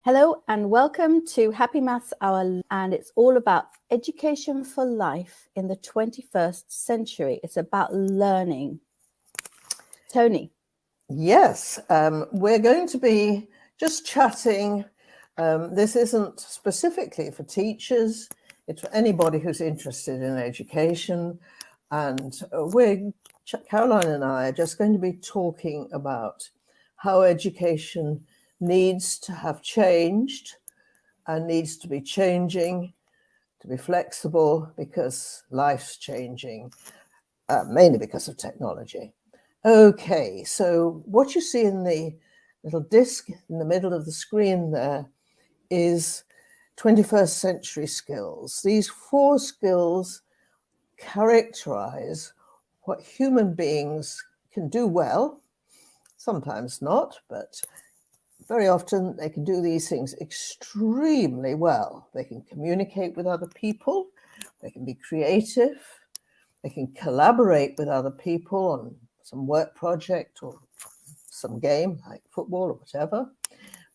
Hello and welcome to Happy Maths Hour, and it's all about education for life in the 21st century. It's about learning. Toni. Yes, we're going to be just chatting. This isn't specifically for teachers, it's for anybody who's interested in education. And Caroline and I are just going to be talking about how education needs to have changed and needs to be changing, to be flexible, because life's changing, mainly because of technology. Okay, so what you see in the little disc in the middle of the screen there is 21st century skills. These 4 skills characterize what human beings can do well, sometimes not, but very often they can do these things extremely well. They can communicate with other people, they can be creative, they can collaborate with other people on some work project or some game like football or whatever.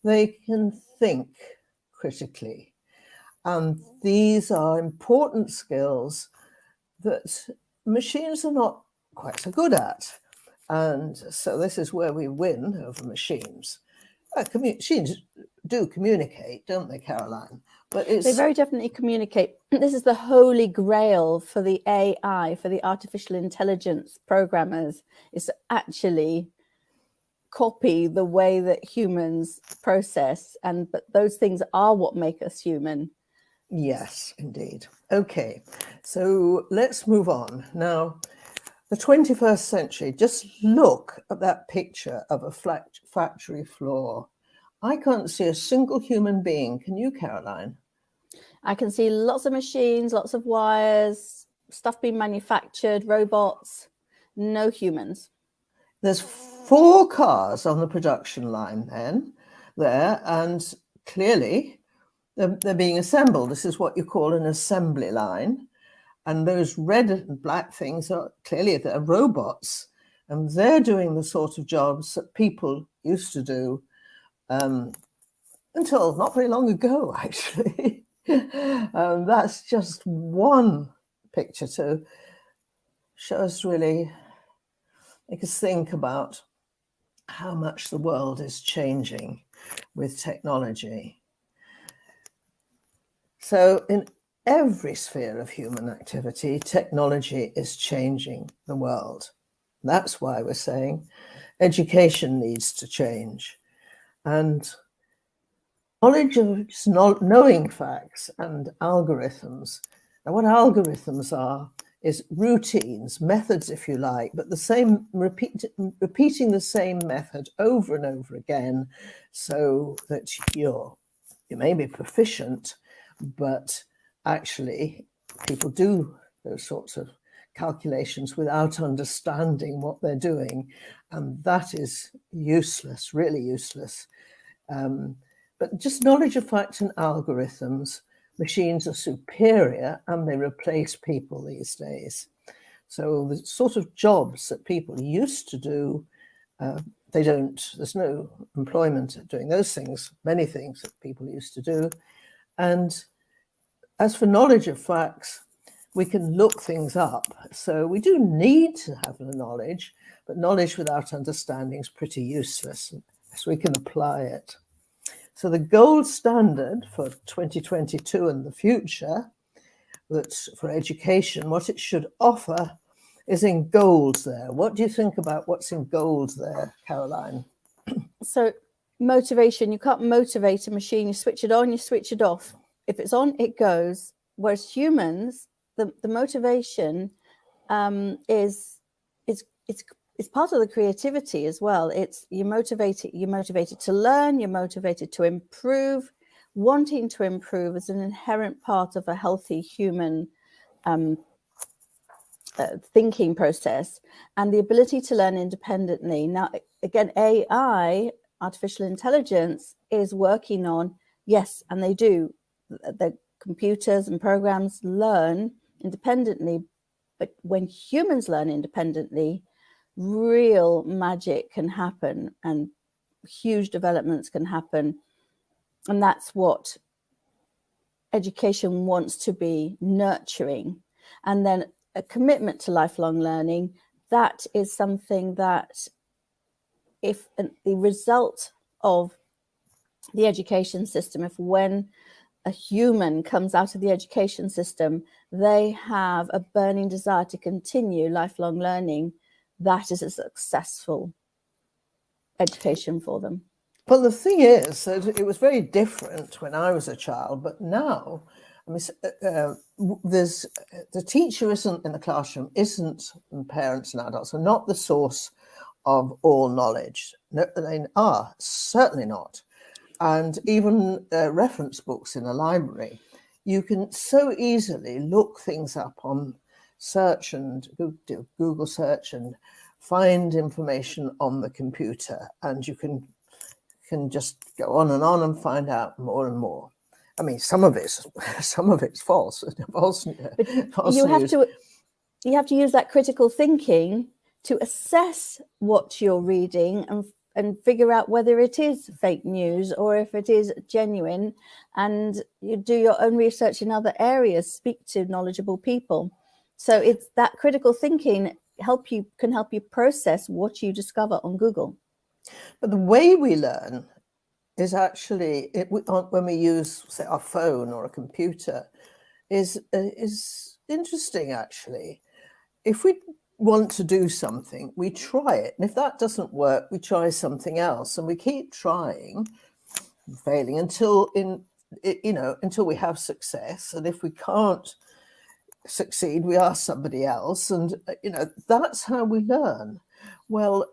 They can think critically. And these are important skills that machines are not quite so good at. And so this is where we win over machines. Machines do communicate, don't they, Caroline? But they very definitely communicate. This is the holy grail for the AI, for the artificial intelligence programmers, is to actually copy the way that humans process, but those things are what make us human. Yes, indeed. Okay, so let's move on. Now, the 21st century, just look at that picture of a factory floor. I can't see a single human being. Can you, Caroline? I can see lots of machines, lots of wires, stuff being manufactured, robots, no humans. There's 4 cars on the production line there, and clearly they're being assembled. This is what you call an assembly line. And those red and black things are clearly they're robots, and they're doing the sort of jobs that people used to do until not very long ago, actually. That's just one picture to show us, really make us think about how much the world is changing with technology. So in every sphere of human activity, technology is changing the world. That's why we're saying education needs to change. And knowledge of knowing facts and algorithms. Now, what algorithms are is routines, methods, if you like, but the same repeating the same method over and over again, so that you may be proficient, but actually people do those sorts of calculations without understanding what they're doing, and that is useless, really useless. But just knowledge of facts and algorithms, machines are superior and they replace people these days. So the sort of jobs that people used to do, there's no employment at doing those things, many things that people used to do. And as for knowledge of facts, we can look things up. So we do need to have the knowledge, but knowledge without understanding is pretty useless, so we can apply it. So the gold standard for 2022 and the future, that's for education, what it should offer is in gold there. What do you think about what's in gold there, Caroline? So motivation, you can't motivate a machine. You switch it on, you switch it off. If it's on, it goes. Whereas humans, the motivation is part of the creativity as well. It's you're motivated to learn, you're motivated to improve. Wanting to improve is an inherent part of a healthy human thinking process, and the ability to learn independently. Now, again, AI, artificial intelligence, is working on, yes, and they do. The computers and programs learn independently, but when humans learn independently, real magic can happen and huge developments can happen. And that's what education wants to be nurturing. And then a commitment to lifelong learning, that is something that if the result of the education system, if when a human comes out of the education system, they have a burning desire to continue lifelong learning, that is a successful education for them. Well, the thing is that it was very different when I was a child, but now, I mean, there's the teacher isn't in the classroom, isn't, and parents and adults are not the source of all knowledge. No, they are certainly not. And even reference books in a library, you can so easily look things up on search and do Google search and find information on the computer, and you can just go on and find out more and more. I mean, some of it's false. false you have news. You have to use that critical thinking to assess what you're reading and figure out whether it is fake news or if it is genuine, and you do your own research in other areas, speak to knowledgeable people. So it's that critical thinking can help you process what you discover on Google. But the way we learn is actually, when we use, say, our phone or a computer, is interesting, actually. If we want to do something, we try it. And if that doesn't work, we try something else. And we keep trying, failing until we have success. And if we can't succeed, we ask somebody else. And, that's how we learn. Well,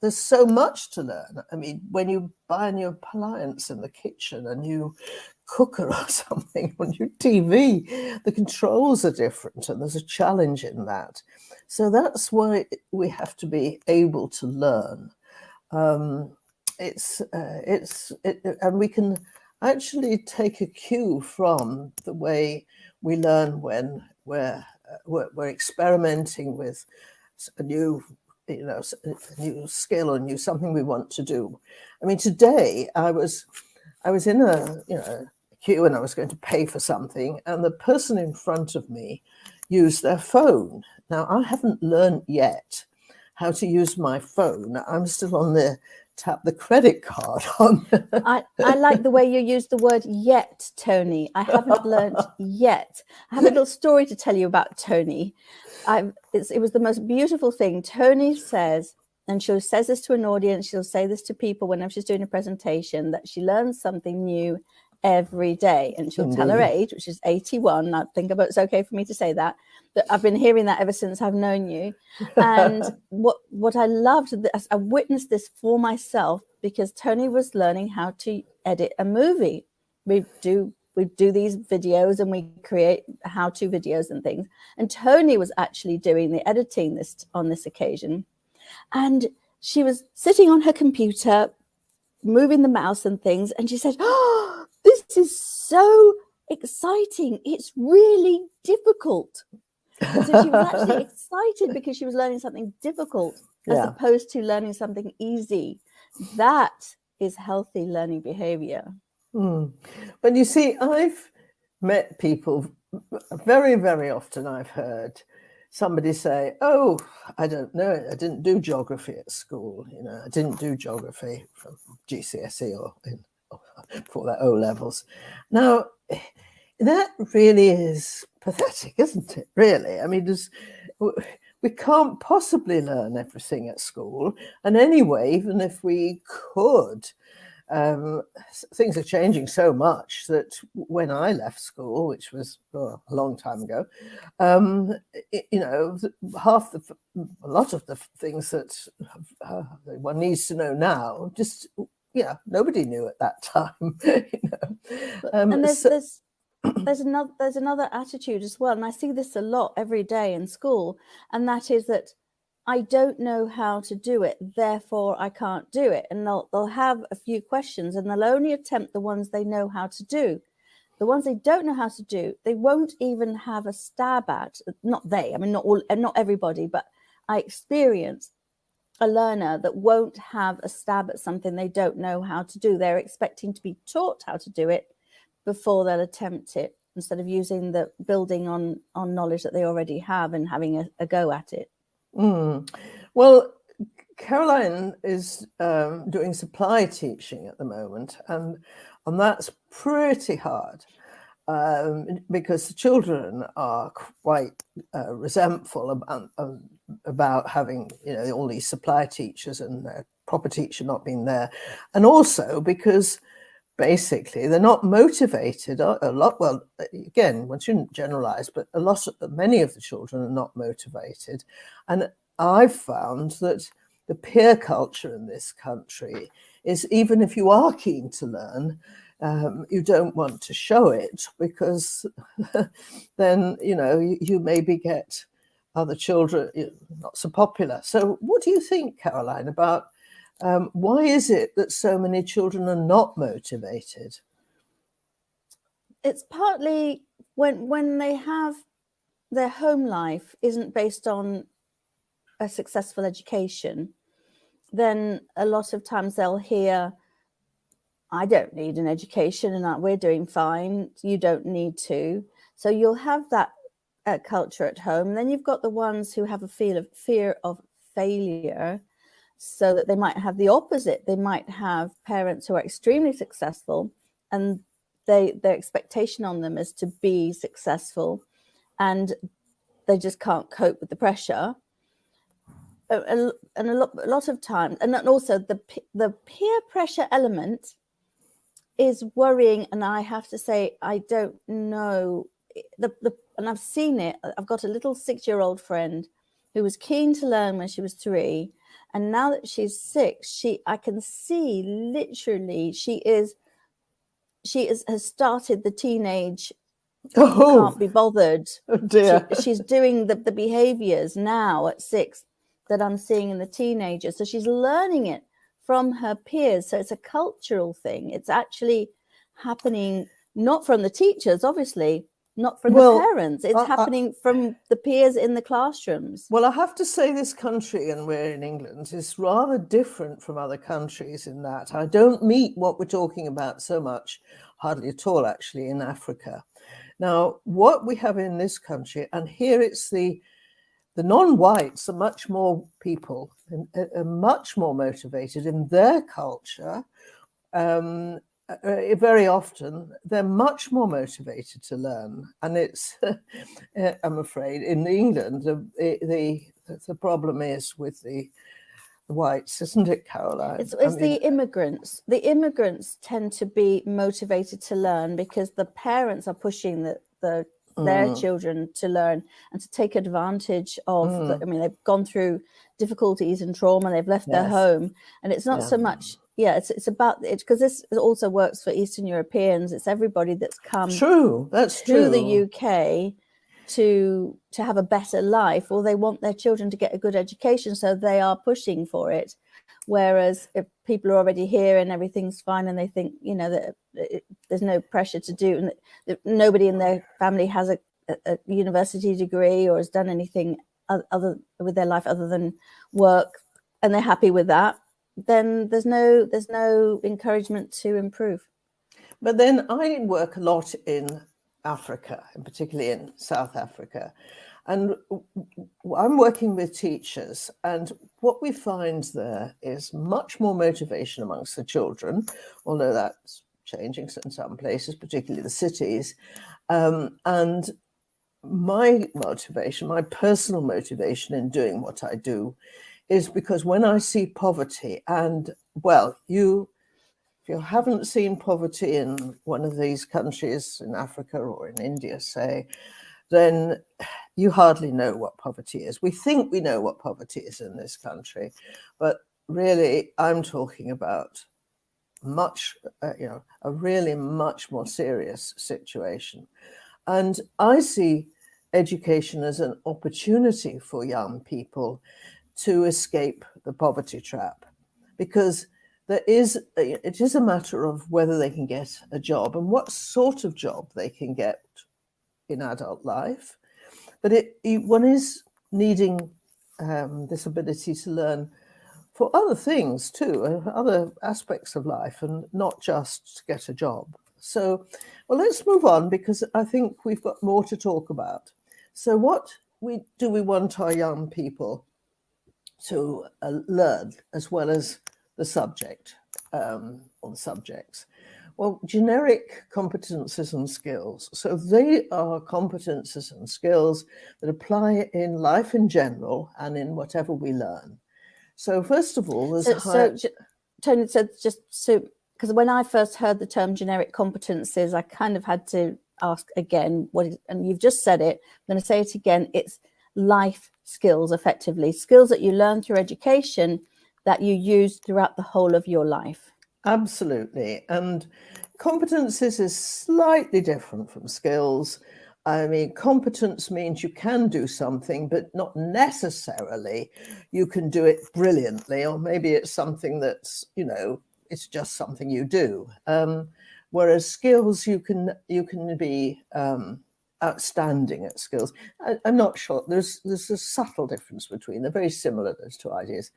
there's so much to learn. I mean, when you buy a new appliance in the kitchen, a new cooker or something, or new TV, the controls are different and there's a challenge in that. So that's why we have to be able to learn. And we can actually take a cue from the way we learn when we're experimenting with a new a new skill or something we want to do. I mean, today I was in a queue and I was going to pay for something, and the person in front of me used their phone. Now, I haven't learned yet how to use my phone. I'm still on the tap the credit card on. I like the way you use the word yet, Toni. I haven't learned yet. I have a little story to tell you about Toni. It was the most beautiful thing. Toni says, and she says this to an audience, she'll say this to people whenever she's doing a presentation, that she learns something new every day. And she'll tell her age, which is 81. I think it's okay for me to say that. But I've been hearing that ever since I've known you. And what I loved, I witnessed this for myself, because Toni was learning how to edit a movie. We do these videos and we create how-to videos and things. And Toni was actually doing the editing on this occasion. And she was sitting on her computer, moving the mouse and things. And she said, "Oh, this is so exciting. It's really difficult." And so she was actually excited because she was learning something difficult as opposed to learning something easy. That is healthy learning behavior. But you see, I've met people very, very often. I've heard somebody say, "Oh, I don't know, I didn't do geography at school. I didn't do geography from GCSE or for that O levels." Now, that really is pathetic, isn't it? Really, I mean, we can't possibly learn everything at school, and anyway, even if we could. Things are changing so much that when I left school, which was a long time ago, a lot of the things that one needs to know now, just nobody knew at that time. And there's another attitude as well, and I see this a lot every day in school, and that is that I don't know how to do it, therefore I can't do it. And they'll have a few questions and they'll only attempt the ones they know how to do. The ones they don't know how to do, they won't even have a stab at. Not they, I mean, not everybody, but I experience a learner that won't have a stab at something they don't know how to do. They're expecting to be taught how to do it before they'll attempt it, instead of using the building on knowledge that they already have and having a go at it. Well, Caroline is doing supply teaching at the moment, and that's pretty hard. Because the children are quite resentful about having, all these supply teachers and their proper teacher not being there, and also because basically they're not motivated a lot. Well, again, one shouldn't generalize, but many of the children are not motivated, and I've found that the peer culture in this country is, even if you are keen to learn, you don't want to show it, because then, you maybe get other children not so popular. So what do you think, Caroline, about why is it that so many children are not motivated? It's partly when they have their home life isn't based on a successful education, then a lot of times they'll hear, I don't need an education and we're doing fine, you don't need to. So you'll have that culture at home. Then you've got the ones who have a fear of failure, so that they might have the opposite. They might have parents who are extremely successful, and their expectation on them is to be successful, and they just can't cope with the pressure. And a lot of times, and also the peer pressure element is worrying. And I have to say, I don't know, and I've seen it. I've got a little 6-year-old friend who was keen to learn when she was 3, and now that she's 6, I can see literally she has started the teenage can't be bothered. Oh dear. She's doing the behaviors now at 6 that I'm seeing in the teenagers. So she's learning it from her peers. So it's a cultural thing. It's actually happening not from the teachers, obviously, not from the parents. It's happening from the peers in the classrooms. Well, I have to say this country, and we're in England, is rather different from other countries in that I don't meet what we're talking about so much, hardly at all actually, in Africa. Now, what we have in this country, and here it's the non-whites are much more people, are much more motivated in their culture. Very often they're much more motivated to learn, and it's I'm afraid in England the problem is with the whites, isn't it, Caroline? It's the immigrants. The immigrants tend to be motivated to learn because the parents are pushing their children to learn and to take advantage of they've gone through difficulties and trauma, they've left their home, and it's not so much it's about it, because this also works for Eastern Europeans. It's everybody that's come to the UK to have a better life, or they want their children to get a good education, so they are pushing for it. Whereas if people are already here and everything's fine, and they think that there's no pressure to do, and that nobody in their family has a university degree or has done anything other with their life other than work, and they're happy with that, then there's no encouragement to improve. But then I work a lot in Africa, and particularly in South Africa, and I'm working with teachers, and what we find there is much more motivation amongst the children, although that's changing in some places, particularly the cities. And my motivation, my personal motivation in doing what I do, is because when I see poverty, and if you haven't seen poverty in one of these countries in Africa or in India, say, then you hardly know what poverty is. We think we know what poverty is in this country, but really I'm talking about a really much more serious situation. And I see education as an opportunity for young people to escape the poverty trap, because it is a matter of whether they can get a job and what sort of job they can get in adult life. But one is needing this ability to learn for other things too, other aspects of life, and not just to get a job. So, well, let's move on, because I think we've got more to talk about. So what we want our young people to learn, as well as the subject, or the subjects? Well, generic competences and skills. So they are competences and skills that apply in life in general and in whatever we learn. So first of all, there's Toni said, just so, because when I first heard the term generic competencies, I kind of had to ask again, and you've just said it, I'm going to say it again, it's life skills, effectively, skills that you learn through education that you use throughout the whole of your life. Absolutely. And competencies is slightly different from skills. I mean, competence means you can do something, but not necessarily you can do it brilliantly, or maybe it's something that's, it's just something you do. Whereas skills, you can be outstanding at skills. I'm not sure. There's a subtle difference between. They're very similar, those two ideas.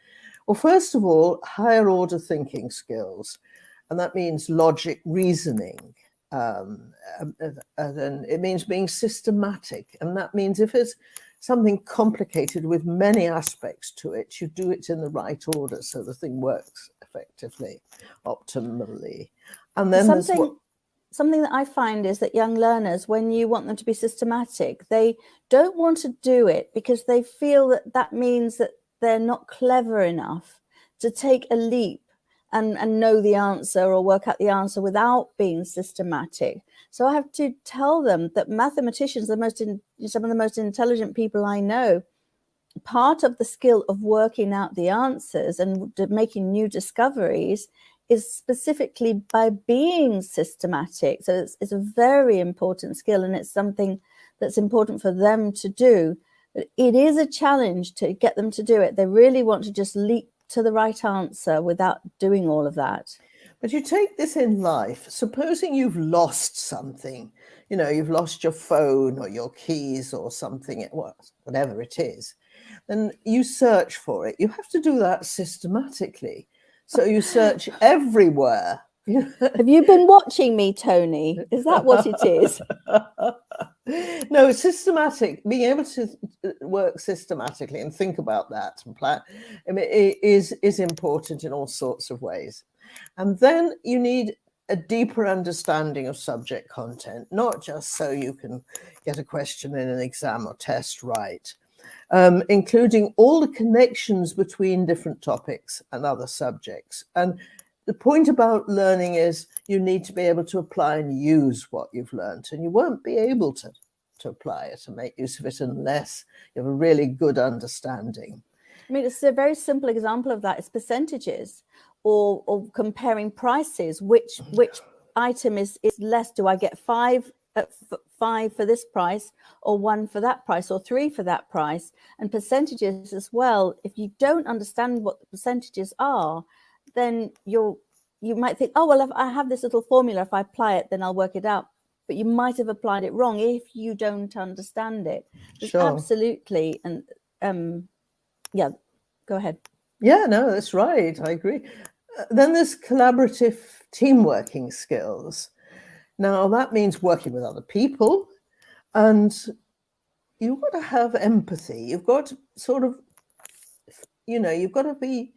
Well, first of all, higher order thinking skills, and that means logic, reasoning. And it means being systematic, and that means if it's something complicated with many aspects to it, you do it in the right order so the thing works effectively, optimally. And then something that I find is that young learners, when you want them to be systematic, they don't want to do it because they feel that means that they're not clever enough to take a leap and know the answer or work out the answer without being systematic. So I have to tell them that mathematicians are some of the most intelligent people I know. Part of the skill of working out the answers and making new discoveries is specifically by being systematic. So it's a very important skill, and it's something that's important for them to do. But it is a challenge to get them to do it. They really want to just leap to the right answer without doing all of that. But you take this in life. Supposing you've lost something, you've lost your phone or your keys or something, whatever it is, then you search for it. You have to do that systematically. So you search everywhere. Have you been watching me, Toni? Is that what it is? No, systematic, being able to work systematically and think about that and plan, is important in all sorts of ways. And then you need a deeper understanding of subject content, not just so you can get a question in an exam or test right, including all the connections between different topics and other subjects. And the point about learning is you need to be able to apply and use what you've learned, and you won't be able to apply it and make use of it unless you have a really good understanding. I mean, it's a very simple example of that. It's percentages or comparing prices. Which item is less? Do I get five for this price, or 1 for that price, or 3 for that price? And percentages as well. If you don't understand what the percentages are, then you might think, oh, well, if I have this little formula, if I apply it, then I'll work it out. But you might have applied it wrong if you don't understand it. Sure. Absolutely. And yeah, go ahead. Yeah, no, that's right. I agree. Then there's collaborative teamworking skills. Now, that means working with other people, and you've got to have empathy. You've got to sort of, you've got to be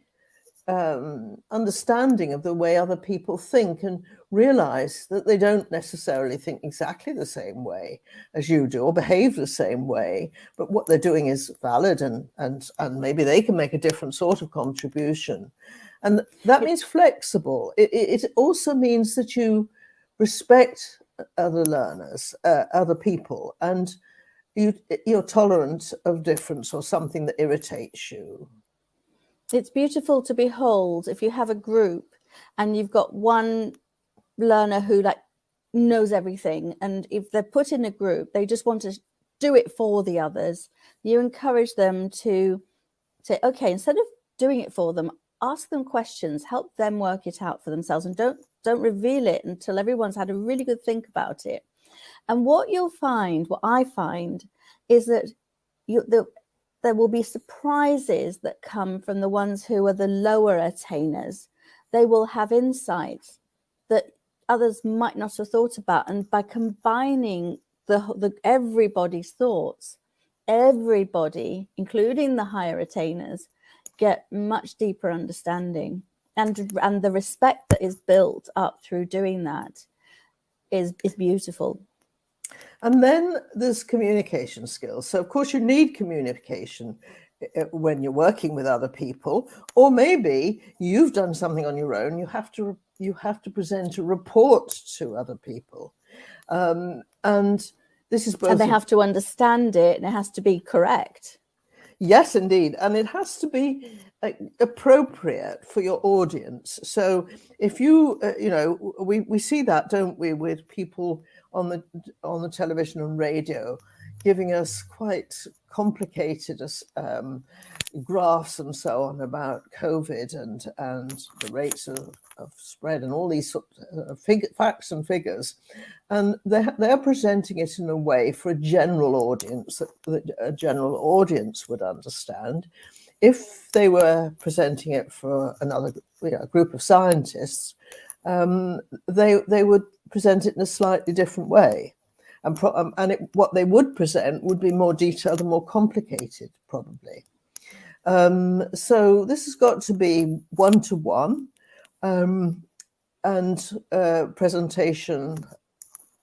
understanding of the way other people think and realize that they don't necessarily think exactly the same way as you do or behave the same way, but what they're doing is valid, and maybe they can make a different sort of contribution. And that means flexible. It also means that you respect other learners, other people, and you're tolerant of difference or something that irritates you. It's beautiful to behold if you have a group and you've got one learner who knows everything, and if they're put in a group, they just want to do it for the others. You encourage them to say, okay, instead of doing it for them, ask them questions, help them work it out for themselves, and don't reveal it until everyone's had a really good think about it. And what I find is that there will be surprises that come from the ones who are the lower attainers. They will have insights that others might not have thought about. And by combining the everybody's thoughts, everybody, including the higher attainers, get much deeper understanding. And the respect that is built up through doing that is beautiful. And then there's communication skills. So of course you need communication when you're working with other people, or maybe you've done something on your own. You have to present a report to other people, and this is both. And they have to understand it, and it has to be correct. Yes, indeed. And it has to be appropriate for your audience. So if you, we see that, don't we, with people on the television and radio giving us quite complicated graphs and so on about COVID and the rates of spread and all these sort of facts and figures. And they're presenting it in a way for a general audience that a general audience would understand. If they were presenting it for another group of scientists, they would present it in a slightly different way. And what they would present would be more detailed and more complicated, probably. So this has got to be one-to-one, and presentation,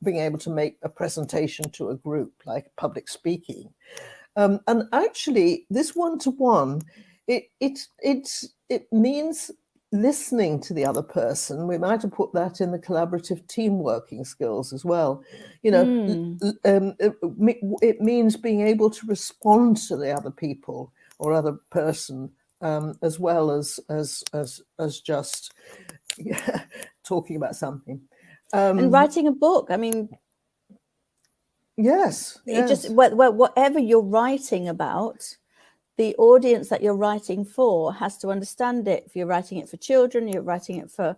being able to make a presentation to a group, like public speaking. And actually, this one-to-one, it means listening to the other person. We might have put that in the collaborative team working skills as well. It means being able to respond to the other people or other person, as well as just talking about something. And writing a book. I mean, yes. It just whatever you're writing about, the audience that you're writing for has to understand it. If you're writing it for children, you're writing it for,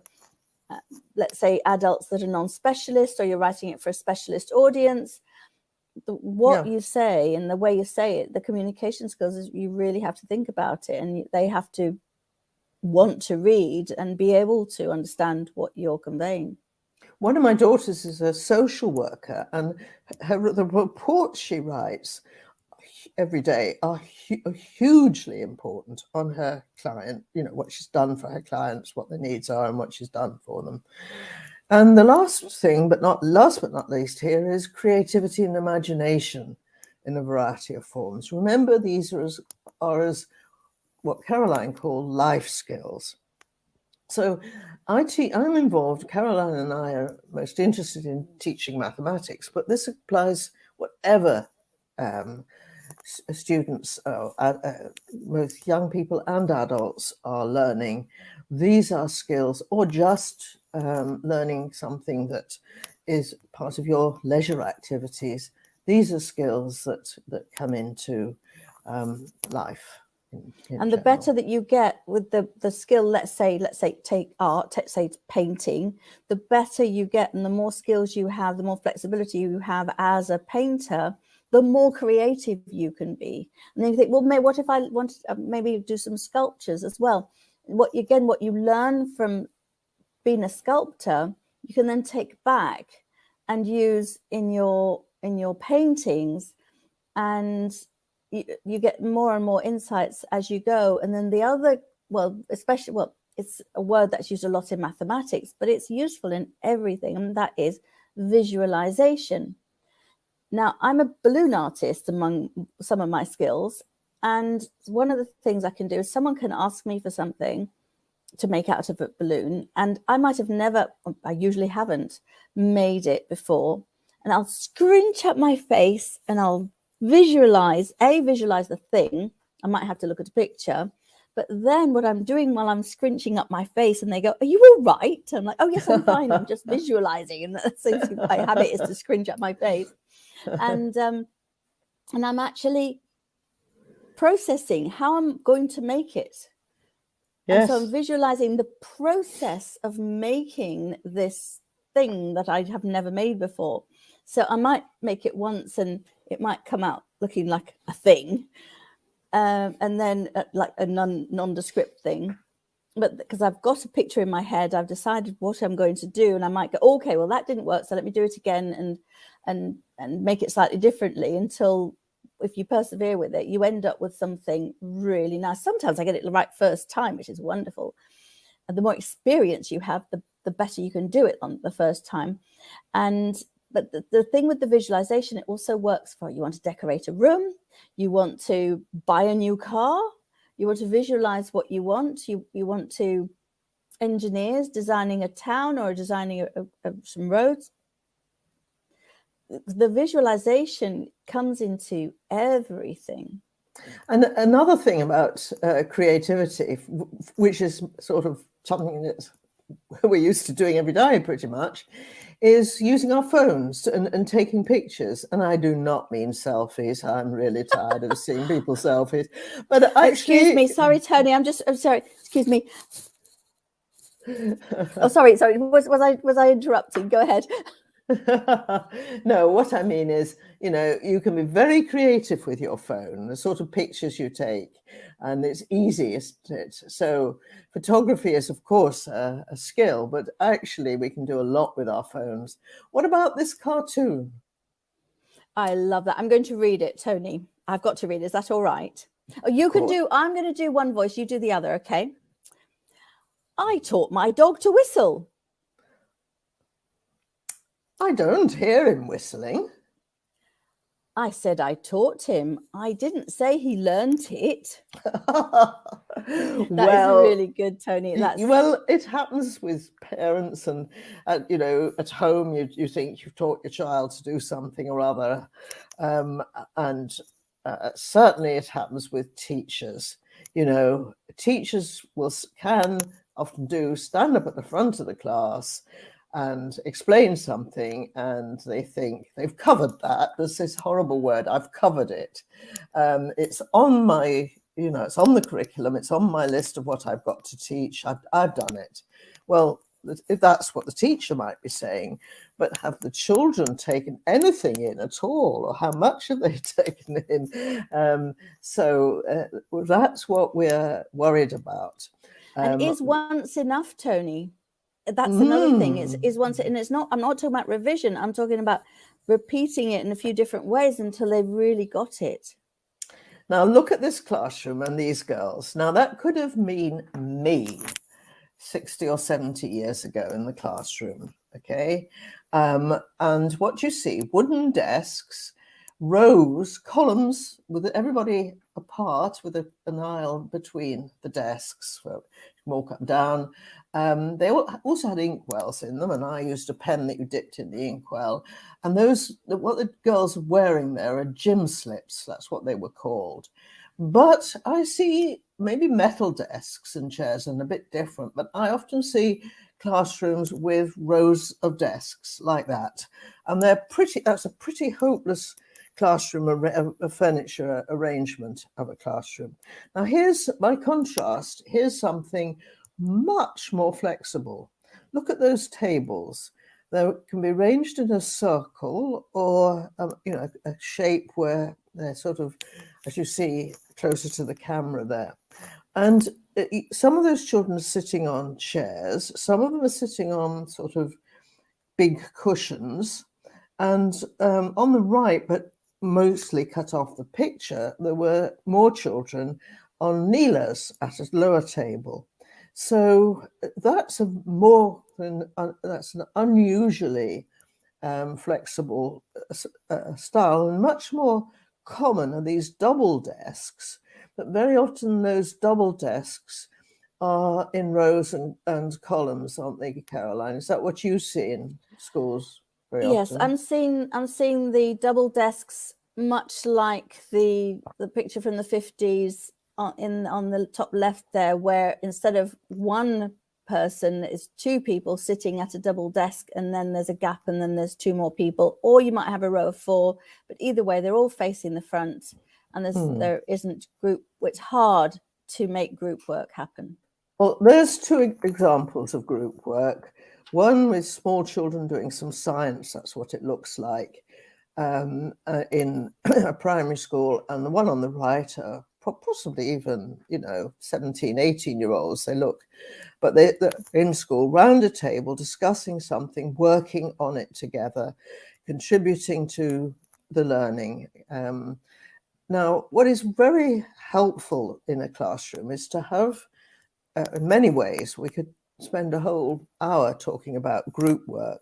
let's say, adults that are non-specialist, or you're writing it for a specialist audience. What you say and the way you say it, the communication skills, is you really have to think about it, and they have to want to read and be able to understand what you're conveying. One of my daughters is a social worker, and the reports she writes every day are hugely important on her client, what she's done for her clients, what their needs are, and what she's done for them. And the last thing, but not least here, is creativity and imagination in a variety of forms. Remember, these are as what Caroline called life skills. So I'm involved, Caroline and I are most interested in teaching mathematics, but this applies whatever students, both young people and adults, are learning. These are skills, or just learning something that is part of your leisure activities. These are skills that come into life. And the better that you get with the skill, let's say take art, say painting, the better you get and the more skills you have, the more flexibility you have as a painter, the more creative you can be. And then you think, well, what if I want to maybe do some sculptures as well? What you learn from being a sculptor, you can then take back and use in your paintings, and you get more and more insights as you go. And then the other, it's a word that's used a lot in mathematics, but it's useful in everything, and that is visualization. Now, I'm a balloon artist among some of my skills, and one of the things I can do is someone can ask me for something to make out of a balloon, and I usually haven't made it before, and I'll scrunch up my face and I'll visualize the thing. I might have to look at a picture, but then what I'm doing while I'm scrunching up my face, and they go, "Are you all right?" I'm like, "Oh yes, I'm fine. I'm just visualizing." And that's my habit is to scrunch up my face, and I'm actually processing how I'm going to make it. Yes. And so I'm visualizing the process of making this thing that I have never made before. So I might make it once and it might come out looking like a thing. and then like a nondescript thing. But because I've got a picture in my head, I've decided what I'm going to do, and I might go, okay, well that didn't work, so let me do it again and make it slightly differently until, if you persevere with it, you end up with something really nice. Sometimes I get it right first time, which is wonderful. And the more experience you have, the better you can do it on the first time. But the thing with the visualization, it also works for, you want to decorate a room, you want to buy a new car, you want to visualize what you want, you want to, engineers designing a town or designing some roads. The visualization comes into everything. And another thing about creativity, which is sort of something that we're used to doing every day pretty much, is using our phones and taking pictures. And I do not mean selfies. I'm really tired of seeing people's selfies. But actually, excuse me, sorry, Tony. I'm sorry. Excuse me. Oh, sorry. Was I interrupting? Go ahead. No, what I mean is, you can be very creative with your phone, the sort of pictures you take, and it's easy, isn't it? So photography is, of course, a skill, but actually we can do a lot with our phones. What about this cartoon? I love that. I'm going to read it, Tony. I've got to read it. Is that all right? Oh, you can do, I'm going to do one voice, you do the other, okay? I taught my dog to whistle. I don't hear him whistling. I said I taught him. I didn't say he learnt it. That is really good, Tony. Well, it happens with parents, and at home you think you've taught your child to do something or other, and certainly it happens with teachers. Teachers can often stand up at the front of the class and explain something, and they think they've covered that. There's this horrible word, I've covered it. It's on my, it's on the curriculum, it's on my list of what I've got to teach. I've done it. Well, if that's what the teacher might be saying, but have the children taken anything in at all, or how much have they taken in? So that's what we're worried about. And is once enough, Tony? That's another thing. Is once, and it's not, I'm not talking about revision. I'm talking about repeating it in a few different ways until they've really got it. Now look at this classroom and these girls. Now that could have been me 60 or 70 years ago in the classroom, okay? And what you see, wooden desks, rows, columns with everybody apart with an aisle between the desks. So you can walk up and down. They also had inkwells in them, and I used a pen that you dipped in the inkwell. And what the girls were wearing there are gym slips. That's what they were called. But I see maybe metal desks and chairs and a bit different, but I often see classrooms with rows of desks like that. And that's a pretty hopeless classroom, a furniture arrangement of a classroom. Now here's, by contrast, here's something much more flexible. Look at those tables. They can be arranged in a circle or, a shape where they're sort of, as you see, closer to the camera there. And some of those children are sitting on chairs. Some of them are sitting on sort of big cushions. And on the right, but mostly cut off the picture, there were more children on kneelers at a lower table. So that's that's an unusually flexible style, and much more common are these double desks. But very often those double desks are in rows and columns, aren't they, Caroline? Is that what you see in schools very yes, often? I'm seeing the double desks much like the picture from the 50s on the top left there, where instead of one person, it's two people sitting at a double desk, and then there's a gap, and then there's two more people, or you might have a row of four, but either way they're all facing the front, and there isn't group. It's hard to make group work happen. Well, there's two examples of group work. One with small children doing some science, that's what it looks like, in a primary school, and the one on the right are possibly even, 17, 18-year-olds, they look, but they're in school, round a table, discussing something, working on it together, contributing to the learning. Now, what is very helpful in a classroom is to have, in many ways, we could spend a whole hour talking about group work,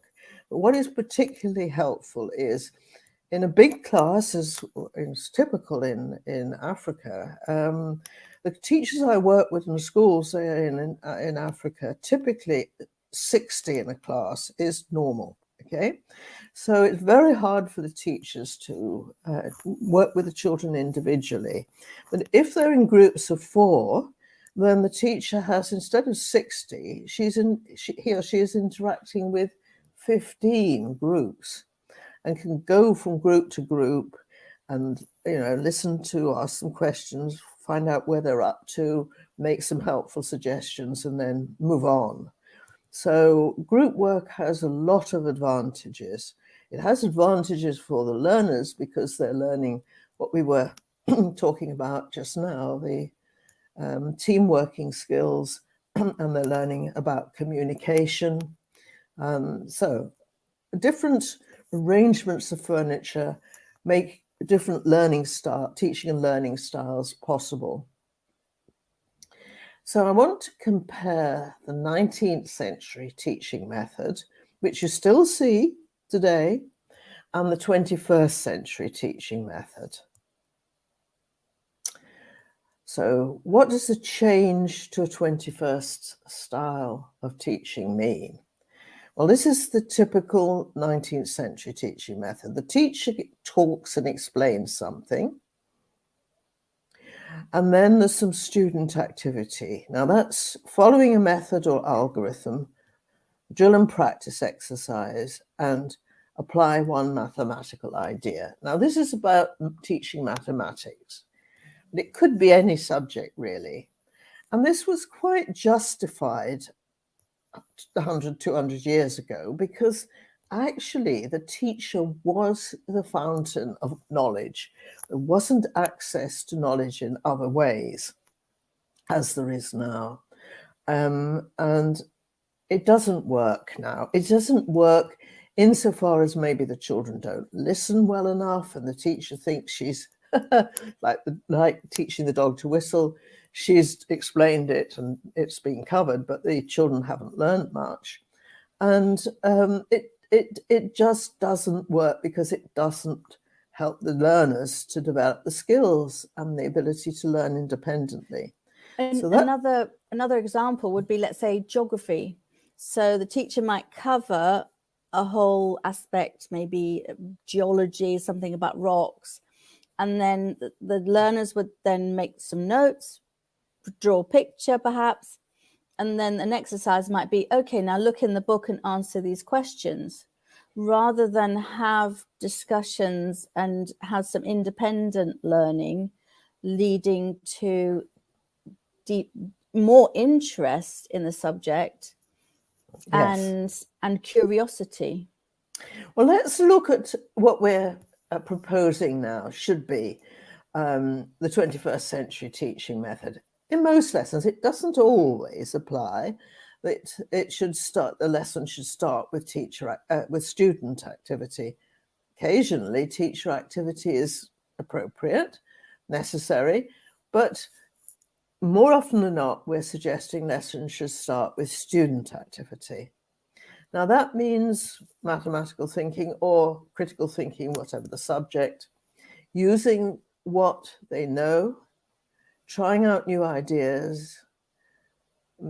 but what is particularly helpful is in a big class, as is typical in Africa, the teachers I work with in schools in Africa, typically 60 in a class is normal, okay? So it's very hard for the teachers to work with the children individually. But if they're in groups of 4, then the teacher has, instead of 60, he or she is interacting with 15 groups, and can go from group to group and, listen to, ask some questions, find out where they're up to, make some helpful suggestions, and then move on. So group work has a lot of advantages. It has advantages for the learners because they're learning what we were talking about just now, the team working skills, and they're learning about communication. So different arrangements of furniture make different teaching and learning styles possible. So I want to compare the 19th century teaching method, which you still see today, and the 21st century teaching method. So what does a change to a 21st style of teaching mean? Well, this is the typical 19th century teaching method. The teacher talks and explains something, and then there's some student activity. Now that's following a method or algorithm, drill and practice exercise, and apply one mathematical idea. Now this is about teaching mathematics. It could be any subject really. And this was quite justified 100, 200 years ago, because actually the teacher was the fountain of knowledge. There wasn't access to knowledge in other ways, as there is now. And it doesn't work now. It doesn't work insofar as maybe the children don't listen well enough and the teacher thinks she's like teaching the dog to whistle. She's explained it and it's been covered, but the children haven't learned much. And it just doesn't work because it doesn't help the learners to develop the skills and the ability to learn independently. And So another example would be, let's say, geography. So the teacher might cover a whole aspect, maybe geology, something about rocks, and then the learners would then make some notes, draw a picture perhaps, and then an exercise might be, okay, now look in the book and answer these questions, rather than have discussions and have some independent learning leading to more interest in the subject. Yes. and curiosity. Well, let's look at what we're proposing now should be the 21st century teaching method. In most lessons, it doesn't always apply. The lesson should start with student activity. Occasionally, teacher activity is appropriate, necessary, but more often than not, we're suggesting lessons should start with student activity. Now that means mathematical thinking or critical thinking, whatever the subject, using what they know, trying out new ideas,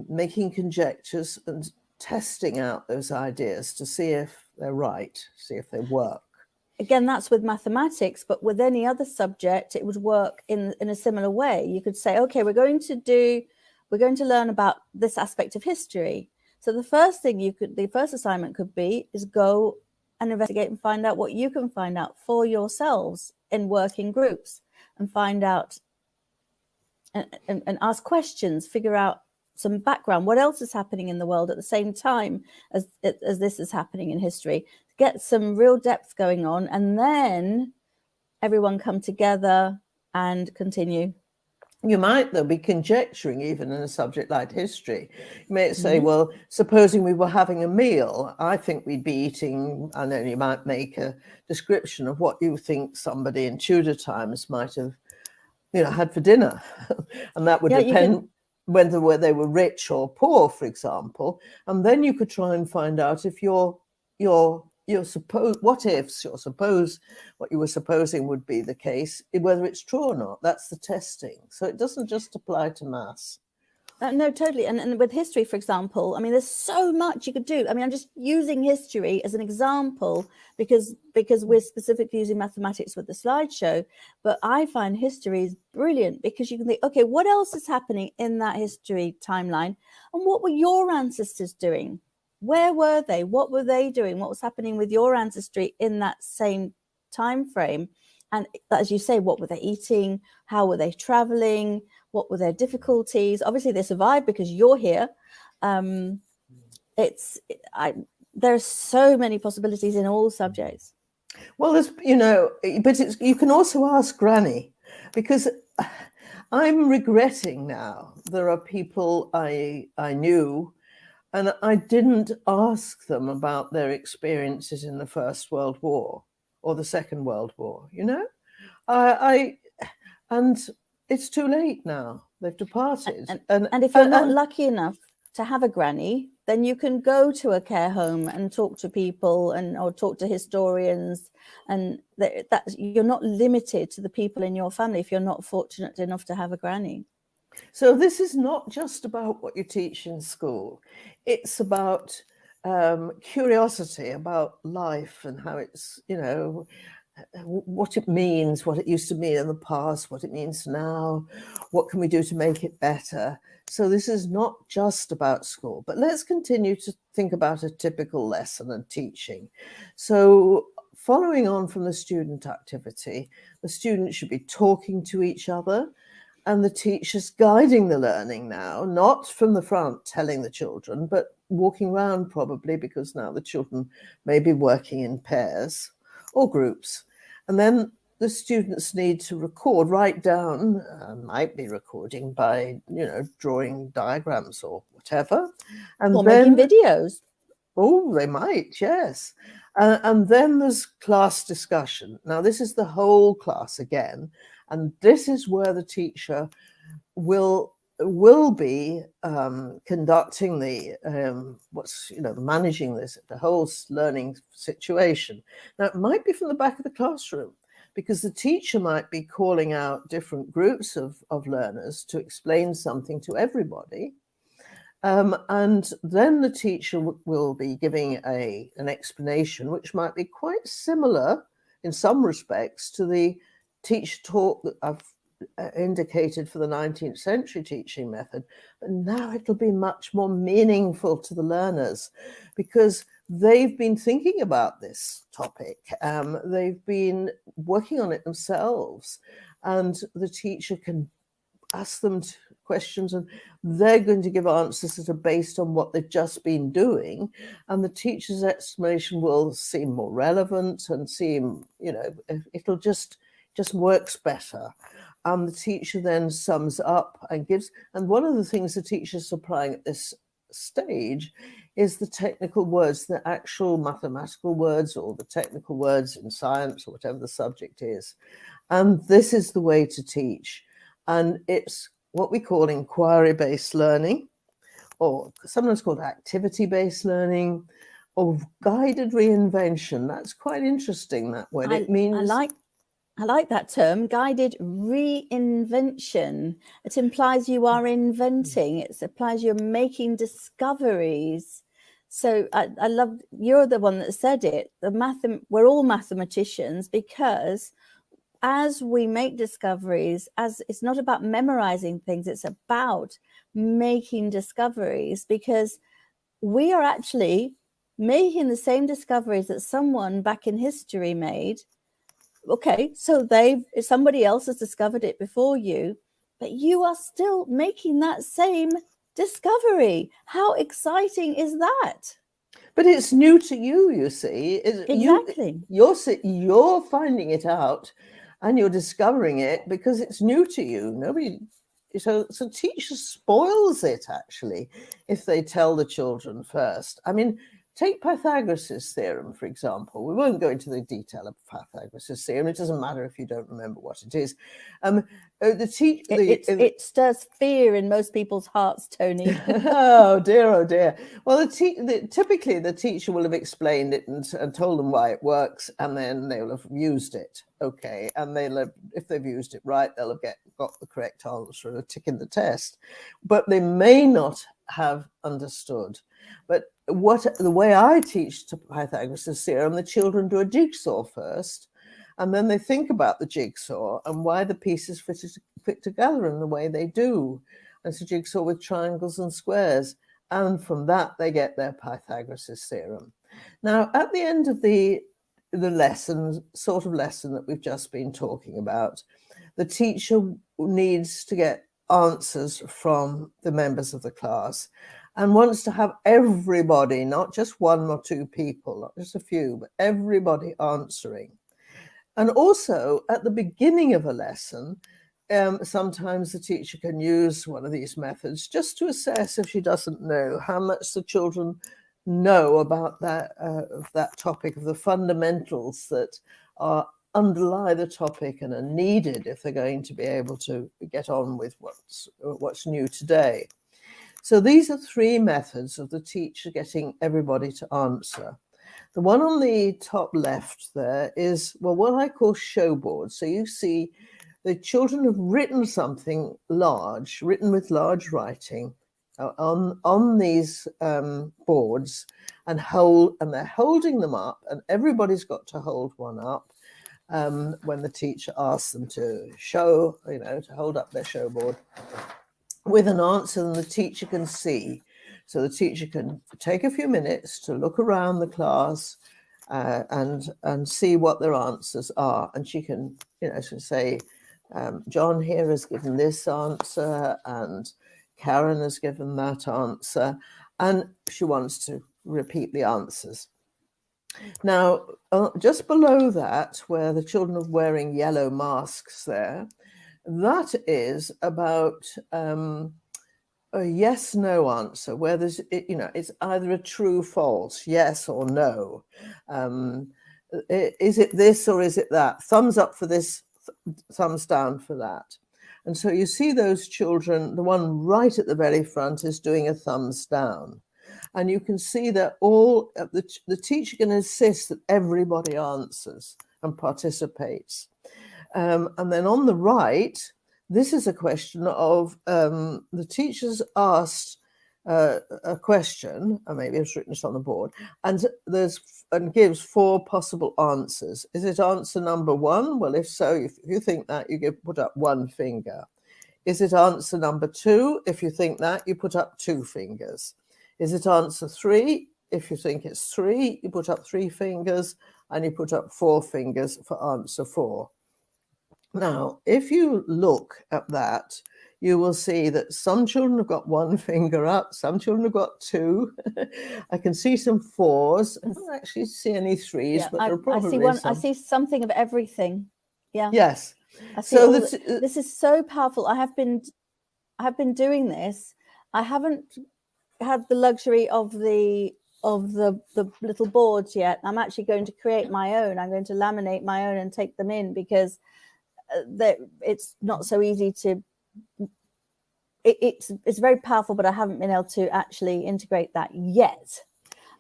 making conjectures and testing out those ideas to see if they're right, see if they work. Again, that's with mathematics, but with any other subject, it would work in a similar way. You could say, okay, we're going to learn about this aspect of history. So the first assignment could be is go and investigate and find out what you can find out for yourselves in working groups, and find out and ask questions, figure out some background, what else is happening in the world at the same time as this is happening in history, get some real depth going on, and then everyone come together and continue. You might, though, be conjecturing even in a subject like history. You may say, Mhm. well, supposing we were having a meal, I think we'd be eating, and then you might make a description of what you think somebody in Tudor times might have, had for dinner. And that would Yeah, you depend can. whether they were rich or poor, for example. And then you could try and find out if what you were supposing would be the case, whether it's true or not. That's the testing. So it doesn't just apply to maths. No, totally. And with history, for example, I mean, there's so much you could do. I mean, I'm just using history as an example because we're specifically using mathematics with the slideshow. But I find history is brilliant because you can think, okay, what else is happening in that history timeline? And what were your ancestors doing? Where were they? What were they doing? What was happening with your ancestry in that same time frame? And as you say, what were they eating? How were they traveling? What were their difficulties? Obviously, they survived because you're here. There's so many possibilities in all subjects. Well, but you can also ask Granny, because I'm regretting now there are people I knew, and I didn't ask them about their experiences in the First World War or the Second World War. And it's too late now. They've departed. And if you're not lucky enough to have a granny, then you can go to a care home and talk to people or talk to historians, and that you're not limited to the people in your family if you're not fortunate enough to have a granny. So this is not just about what you teach in school. It's about curiosity about life and how it's, what it means, what it used to mean in the past, what it means now, what can we do to make it better. So this is not just about school, but let's continue to think about a typical lesson and teaching. So following on from the student activity, the students should be talking to each other, and the teacher's guiding the learning now, not from the front telling the children, but walking around probably, because now the children may be working in pairs or groups. And then the students need to write down, might be recording by, drawing diagrams or whatever. And or then making videos. Oh, they might, yes. And then there's class discussion. Now, this is the whole class again, and this is where the teacher will be conducting managing the whole learning situation. Now, it might be from the back of the classroom, because the teacher might be calling out different groups of learners to explain something to everybody. And then the teacher will be giving an explanation, which might be quite similar in some respects to the teacher talk that I've indicated for the 19th century teaching method. But now it'll be much more meaningful to the learners, because they've been thinking about this topic. They've been working on it themselves, and the teacher can ask them questions, and they're going to give answers that are based on what they've just been doing, and the teacher's explanation will seem more relevant and seem, it'll just works better. And the teacher then sums up and gives, and one of the things the teacher's supplying at this stage is the technical words, the actual mathematical words or the technical words in science or whatever the subject is. And this is the way to teach. And it's what we call inquiry-based learning, or sometimes called activity-based learning, or guided reinvention. That's quite interesting, that word. It means... I like that term, guided reinvention. It implies you are inventing. It implies you're making discoveries. So I love, you're the one that said it. We're all mathematicians, because as we make discoveries, as it's not about memorizing things, it's about making discoveries, because we are actually making the same discoveries that someone back in history made. Okay, so somebody else has discovered it before you, but you are still making that same discovery. How exciting is that? But it's new to you, you see. Exactly. You're finding it out, and you're discovering it because it's new to you. Nobody so teachers spoils it, actually, if they tell the children first. I mean, take Pythagoras' theorem, for example. We won't go into the detail of Pythagoras' theorem. It doesn't matter if you don't remember what it is. It stirs fear in most people's hearts, Toni. Oh dear, oh dear. Well, typically the teacher will have explained it and told them why it works, and then they will have used it. Okay, and if they've used it right, they'll have got the correct answer and a tick in the test. But they may not have understood. But the way I teach to Pythagoras' theorem, the children do a jigsaw first, and then they think about the jigsaw and why the pieces fit together in the way they do. It's a jigsaw with triangles and squares, and from that they get their Pythagoras' theorem. Now, at the end of the lesson that we've just been talking about, the teacher needs to get answers from the members of the class and wants to have everybody, not just one or two people, not just a few, but everybody answering. And also at the beginning of a lesson, sometimes the teacher can use one of these methods just to assess, if she doesn't know, how much the children know about that topic, of the fundamentals that underlie the topic and are needed if they're going to be able to get on with what's new today. So these are three methods of the teacher getting everybody to answer. The one on the top left there is, well, what I call showboard. So you see the children have written something large, written with large writing on these boards, and they're holding them up, and everybody's got to hold one up when the teacher asks them to show, to hold up their showboard with an answer that the teacher can see. So the teacher can take a few minutes to look around the class and see what their answers are. And she can, say, John here has given this answer and Karen has given that answer. And she wants to repeat the answers. Now, just below that, where the children are wearing yellow masks there, that is about a yes/no answer, where it's either a true, false, yes or no. Is it this or is it that? Thumbs up for this, thumbs down for that. And so you see those children, the one right at the very front is doing a thumbs down. And you can see that the teacher can insist that everybody answers and participates. And then on the right, this is a question of the teacher's asked a question, or maybe it's written on the board, and gives four possible answers. Is it answer number one? Well, if so, if you think that, you put up one finger. Is it answer number two? If you think that, you put up two fingers. Is it answer three? If you think it's three, you put up three fingers, and you put up four fingers for answer four. Now, if you look at that, you will see that some children have got one finger up, some children have got two. I can see some fours. I don't actually see any threes, but there are probably some. I see something of everything. Yeah. Yes. I see this is so powerful. I have been doing this. I haven't had the luxury of the little boards yet. I'm actually going to create my own. I'm going to laminate my own and take them in, because it's not so easy to. It's very powerful, but I haven't been able to actually integrate that yet.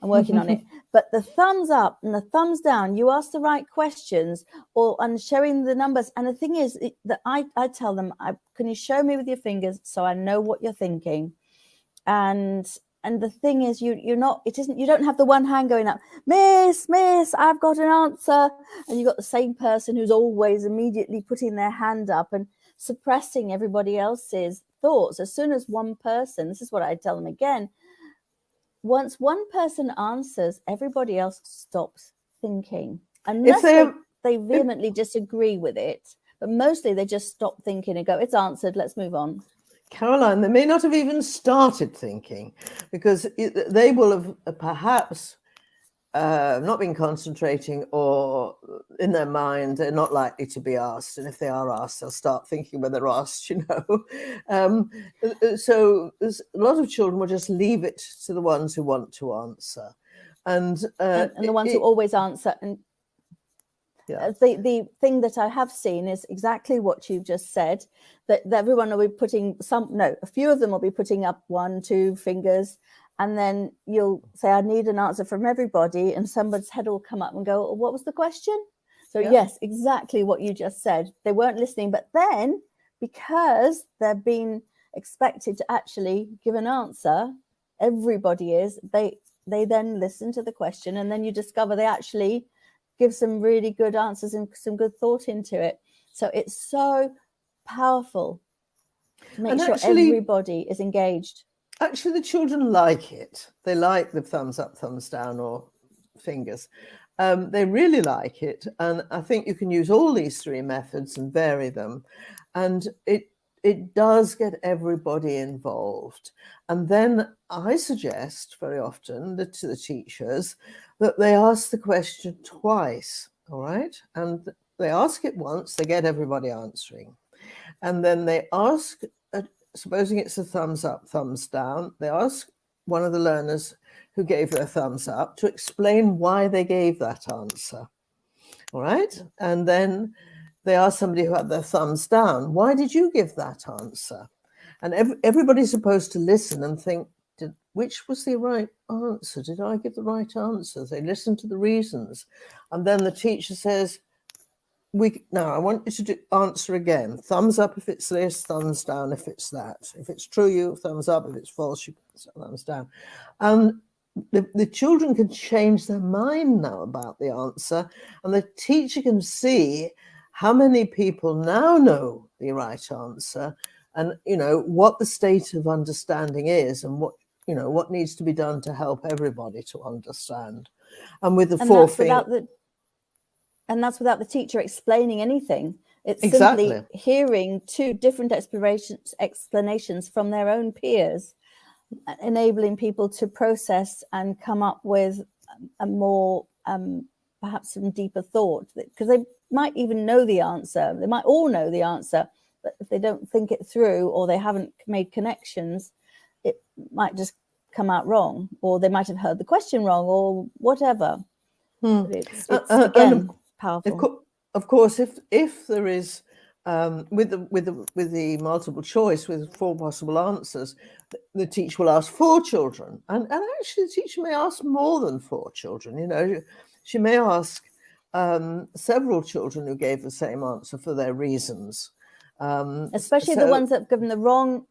I'm working on it. But the thumbs up and the thumbs down, you ask the right questions and showing the numbers. And the thing is that I tell them, can you show me with your fingers so I know what you're thinking? And the thing is, you don't have the one hand going up, miss, I've got an answer. And you've got the same person who's always immediately putting their hand up and suppressing everybody else's thoughts. As soon as one person, this is what I tell them again, once one person answers, everybody else stops thinking. Unless they vehemently disagree with it. But mostly they just stop thinking and go, it's answered, let's move on. Caroline, they may not have even started thinking, because they will have perhaps not been concentrating or in their mind, they're not likely to be asked. And if they are asked, they'll start thinking when they're asked, you know. So a lot of children will just leave it to the ones who want to answer. And the ones who always answer. And yeah. The thing that I have seen is exactly what you've just said, that everyone will be putting a few of them will be putting up 1, 2 fingers, and then you'll say, I need an answer from everybody, and somebody's head will come up and go, what was the question? So yes, exactly what you just said. They weren't listening, but then because they're being expected to actually give an answer, everybody is, they then listen to the question, and then you discover they actually give some really good answers and some good thought into it. So it's so powerful to make sure everybody is engaged. Actually, the children like it. They like the thumbs up, thumbs down, or fingers. They really like it. And I think you can use all these 3 methods and vary them. And it does get everybody involved. And then I suggest very often to the teachers that they ask the question twice, all right? And they ask it once, they get everybody answering. And then they ask, supposing it's a thumbs up, thumbs down, they ask one of the learners who gave their thumbs up to explain why they gave that answer, all right? And then they ask somebody who had their thumbs down, why did you give that answer? And everybody's supposed to listen and think, which was the right answer? Did I give the right answer? They listen to the reasons. And then the teacher says, now I want you to answer again. Thumbs up if it's this, thumbs down if it's that. If it's true, you thumbs up. If it's false, you thumbs down. And the children can change their mind now about the answer. And the teacher can see how many people now know the right answer, and, you know, what the state of understanding is, and what, you know, what needs to be done to help everybody to understand. And with the and that's without the teacher explaining anything. It's exactly. simply hearing 2 different explanations from their own peers, enabling people to process and come up with a more, perhaps some deeper thought, because they might even know the answer. They might all know the answer, but if they don't think it through, or they haven't made connections, it might just come out wrong, or they might have heard the question wrong, or whatever. But it's again, powerful. Of course, if there is with the multiple choice with 4 possible answers, the teacher will ask 4 children, and actually the teacher may ask more than 4 children. You know, she may ask several children who gave the same answer for their reasons. Especially the ones that have given the wrong,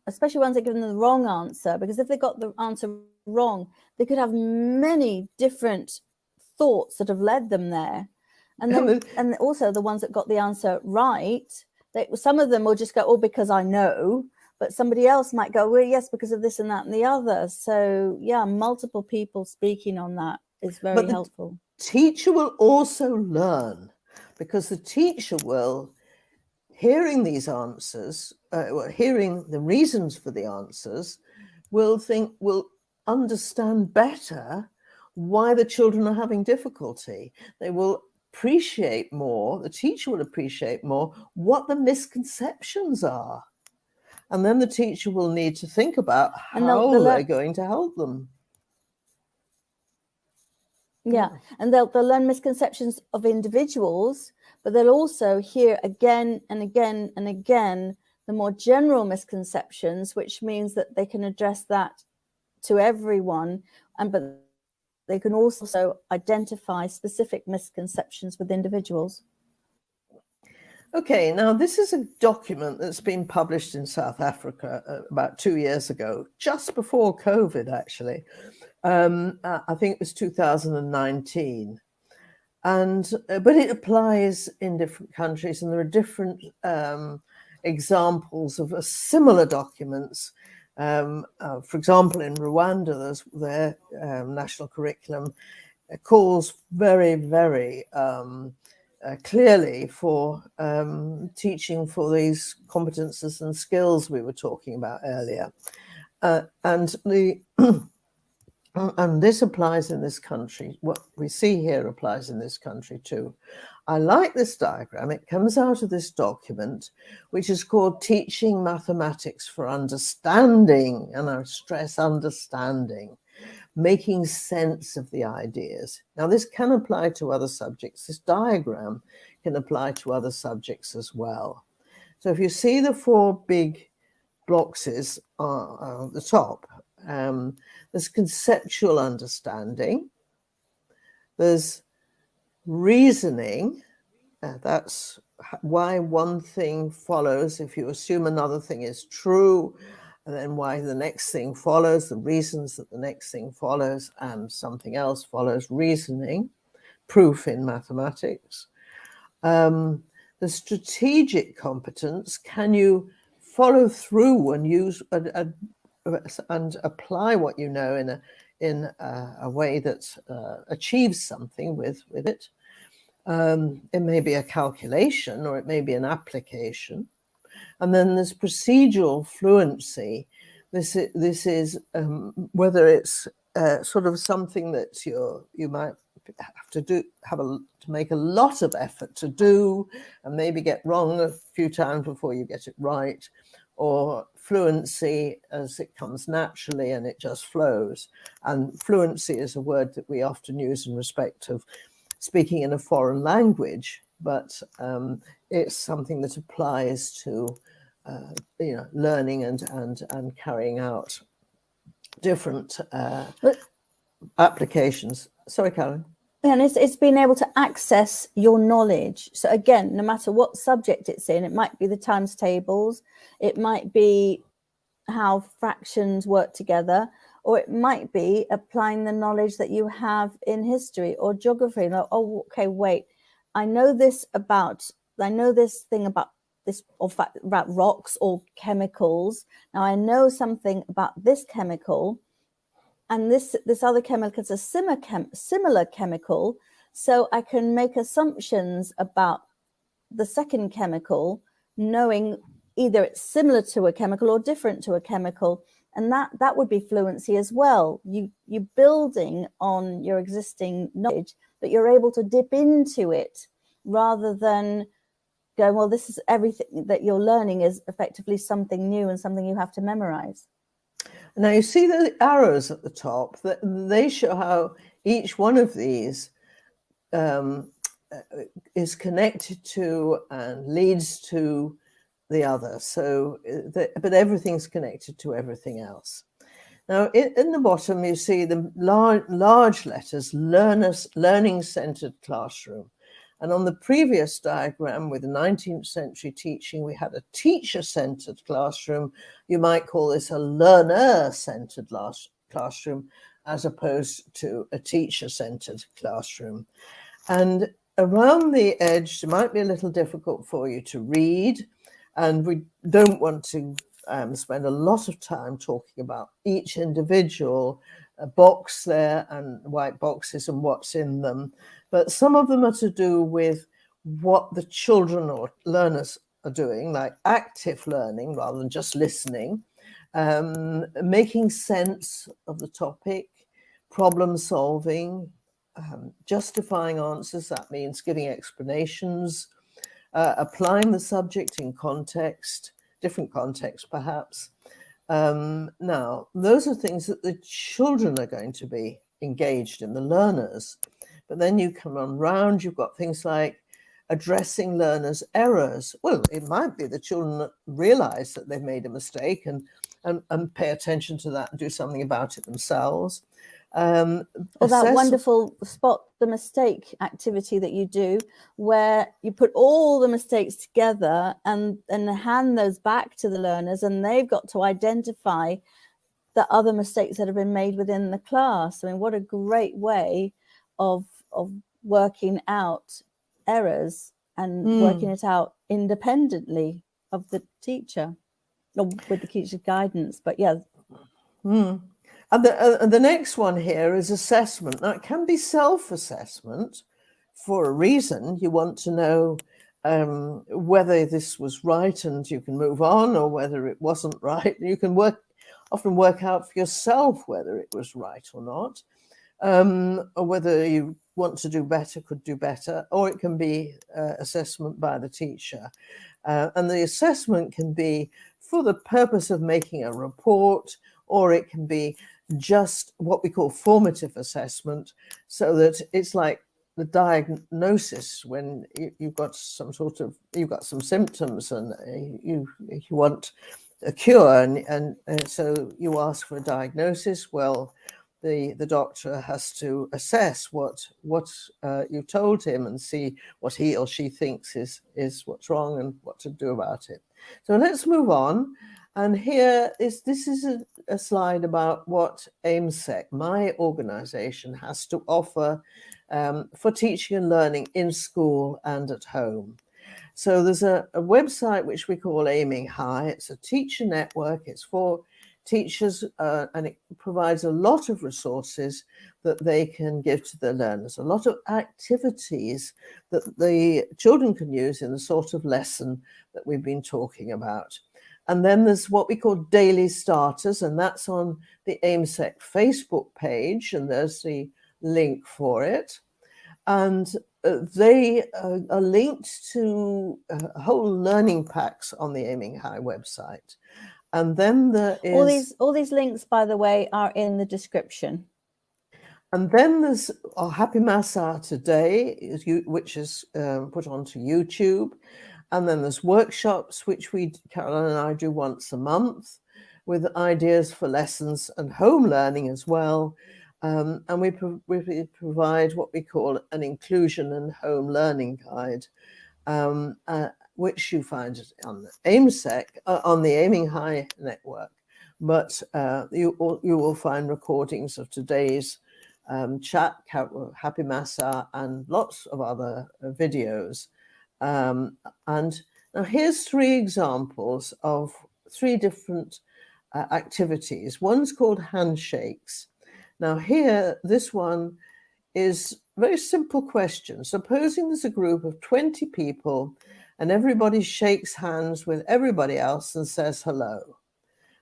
answer, because if they got the answer wrong, they could have many different thoughts that have led them there. And then and also the ones that got the answer right, some of them will just go, oh, because I know, but somebody else might go, well, yes, because of this and that and the other. So yeah, multiple people speaking on that is very helpful. Teacher will also learn, because the teacher will, hearing these answers, hearing the reasons for the answers, will understand better why the children are having difficulty. They will appreciate more, the teacher will appreciate more what the misconceptions are. And then the teacher will need to think about how they're going to help them. Yeah, and they'll learn misconceptions of individuals, but they'll also hear again and again and again the more general misconceptions, which means that they can address that to everyone, but they can also identify specific misconceptions with individuals. Okay, now this is a document that's been published in South Africa about 2 years ago, just before COVID, actually. I think it was 2019. But it applies in different countries, and there are different examples of similar documents. For example, in Rwanda, their national curriculum calls very, very clearly for teaching for these competences and skills we were talking about earlier. And And this applies in this country. What we see here applies in this country too. I like this diagram. It comes out of this document, which is called Teaching Mathematics for Understanding, and I stress understanding, making sense of the ideas. Now, this can apply to other subjects. This diagram can apply to other subjects as well. So if you see the four big boxes at the top, there's conceptual understanding, there's reasoning, that's why one thing follows if you assume another thing is true, and then why the next thing follows, the reasons that the next thing follows, and something else follows, reasoning, proof in mathematics. The strategic competence, can you follow through and use and apply what you know in a way that achieves something with it. It may be a calculation or it may be an application. And then there's procedural fluency. This is whether it's sort of something that you might have to make a lot of effort to do, and maybe get wrong a few times before you get it right, or fluency as it comes naturally and it just flows. And fluency is a word that we often use in respect of speaking in a foreign language, but it's something that applies to learning and carrying out different applications. Sorry, Caroline. And it's being able to access your knowledge. So again, no matter what subject it's in, it might be the times tables, it might be how fractions work together, or it might be applying the knowledge that you have in history or geography. Like, oh, okay, wait, I know this thing about this, or fact about rocks or chemicals. Now I know something about this chemical, and this other chemical is a similar chemical, so I can make assumptions about the second chemical, knowing either it's similar to a chemical or different to a chemical, and that would be fluency as well. You're building on your existing knowledge, but you're able to dip into it rather than going, well, this is everything that you're learning is effectively something new and something you have to memorize. Now you see the arrows at the top, that they show how each one of these is connected to and leads to the other. So, but everything's connected to everything else. Now, in the bottom, you see the large letters, learning-centered classroom. And on the previous diagram with the 19th century teaching, we had a teacher-centered classroom. You might call this a learner-centered classroom, as opposed to a teacher-centered classroom. And around the edge, it might be a little difficult for you to read, and we don't want to spend a lot of time talking about each individual box there and white boxes and what's in them. But some of them are to do with what the children or learners are doing, like active learning rather than just listening, making sense of the topic, problem solving, justifying answers. That means giving explanations, applying the subject in context, different context perhaps. Now, those are things that the children are going to be engaged in, the learners. But then you come on round, you've got things like addressing learners' errors. Well, it might be the children that realize that they've made a mistake and pay attention to that and do something about it themselves. Or that wonderful spot the mistake activity that you do, where you put all the mistakes together and hand those back to the learners, and they've got to identify the other mistakes that have been made within the class. I mean, what a great way of working out errors and working it out independently of the teacher, or with the teacher's guidance. But yeah. And the next one here is assessment. Now, it can be self-assessment for a reason. You want to know whether this was right and you can move on, or whether it wasn't right. You can work often work out for yourself whether it was right or not, or whether you want to do better, could do better, or it can be assessment by the teacher. And the assessment can be for the purpose of making a report, or it can be just what we call formative assessment, so that it's like the diagnosis when you've got some symptoms and you want a cure, and so you ask for a diagnosis. Well, the doctor has to assess what you told him and see what he or she thinks is what's wrong and what to do about it. So let's move on. And this is a slide about what Aimsec, my organization, has to offer for teaching and learning in school and at home. So there's a website which we call Aiming High. It's a teacher network. It's for teachers, and it provides a lot of resources that they can give to their learners, a lot of activities that the children can use in the sort of lesson that we've been talking about. And then there's what we call daily starters, and that's on the Aimsec Facebook page, and there's the link for it. And they are linked to whole learning packs on the Aiming High website. And then there is... All these links, by the way, are in the description. And then there's our Happy Maths Hour today, which is put onto YouTube. And then there's workshops, which Caroline and I do once a month, with ideas for lessons and home learning as well. And we provide what we call an inclusion and home learning guide, which you find on Aimsec, on the Aiming High network. But you will find recordings of today's chat, Happy Maths Hour, and lots of other videos. And now here's 3 examples of 3 different activities. One's called handshakes. Now here, this one is a very simple question. Supposing there's a group of 20 people and everybody shakes hands with everybody else and says hello.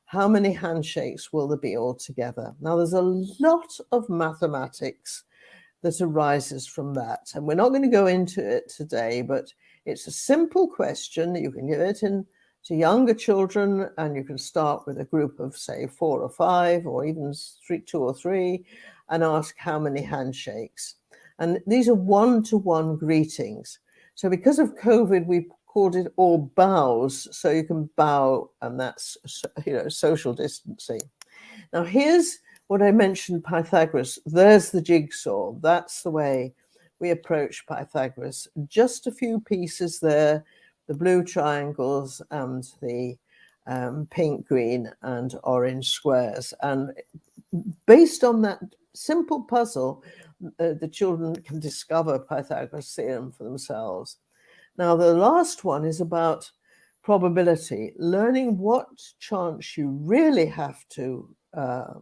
How many handshakes will there be altogether? Now there's a lot of mathematics that arises from that. And we're not going to go into it today, but it's a simple question. You can give it to younger children, and you can start with a group of, say, 4 or 5, or even 2 or 3, and ask how many handshakes. And these are one-to-one greetings. So because of COVID, we called it all bows. So you can bow, and that's, social distancing. Now here's what I mentioned, Pythagoras. There's the jigsaw. That's the way we approach Pythagoras. Just a few pieces there, the blue triangles and the pink, green, and orange squares. And based on that simple puzzle, the children can discover Pythagoras' theorem for themselves. Now, the last one is about probability, learning what chance you really have to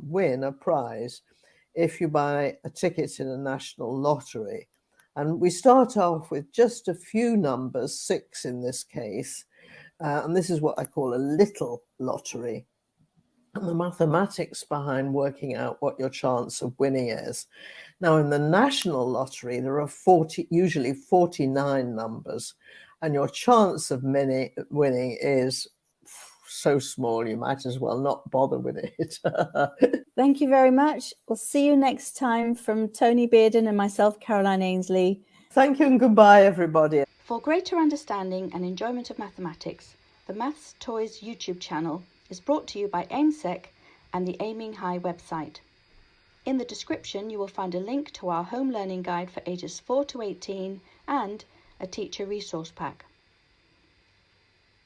win a prize if you buy a ticket in a national lottery. And we start off with just a few numbers, 6 in this case, and this is what I call a little lottery. And the mathematics behind working out what your chance of winning is. Now, in the national lottery, there are usually 49 numbers, and your chance of winning is so small, you might as well not bother with it. Thank you very much. We'll see you next time from Toni Beardon and myself, Caroline Ainslie. Thank you and goodbye, everybody. For greater understanding and enjoyment of mathematics, the Maths Toys YouTube channel is brought to you by Aimsec and the Aiming High website. In the description, you will find a link to our home learning guide for ages 4 to 18 and a teacher resource pack.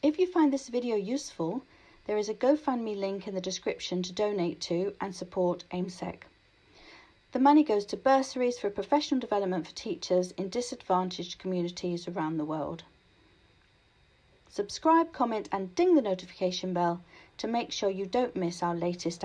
If you find this video useful, there is a GoFundMe link in the description to donate to and support Aimsec. The money goes to bursaries for professional development for teachers in disadvantaged communities around the world. Subscribe, comment and ding the notification bell to make sure you don't miss our latest